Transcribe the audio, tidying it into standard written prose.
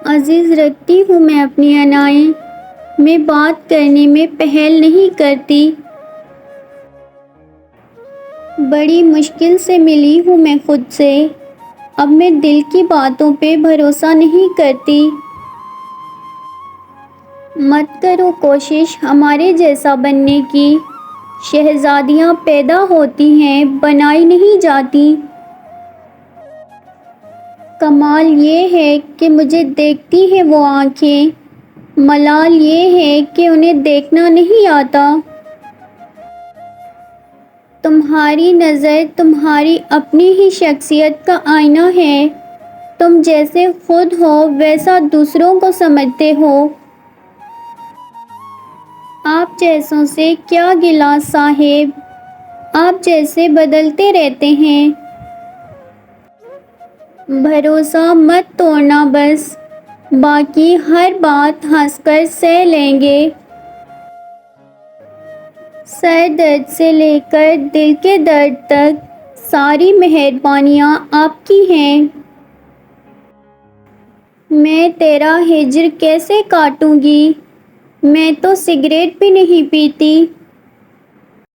عزیز رکھتی ہوں میں اپنی انائیں، میں بات کرنے میں پہل نہیں کرتی۔ بڑی مشکل سے ملی ہوں میں خود سے، اب میں دل کی باتوں پہ بھروسہ نہیں کرتی۔ مت کرو کوشش ہمارے جیسا بننے کی، شہزادیاں پیدا ہوتی ہیں بنائی نہیں جاتی۔ کمال یہ ہے کہ مجھے دیکھتی ہیں وہ آنکھیں، ملال یہ ہے کہ انہیں دیکھنا نہیں آتا۔ تمہاری نظر تمہاری اپنی ہی شخصیت کا آئینہ ہے، تم جیسے خود ہو ویسا دوسروں کو سمجھتے ہو۔ آپ جیسوں سے کیا گلہ صاحب، آپ جیسے بدلتے رہتے ہیں۔ بھروسہ مت توڑنا بس، باقی ہر بات ہنس کر سہ لیں گے۔ سر درد سے لے کر دل کے درد تک ساری مہربانیاں آپ کی ہیں۔ میں تیرا ہجر کیسے کاٹوں گی، میں تو سگریٹ بھی نہیں پیتی۔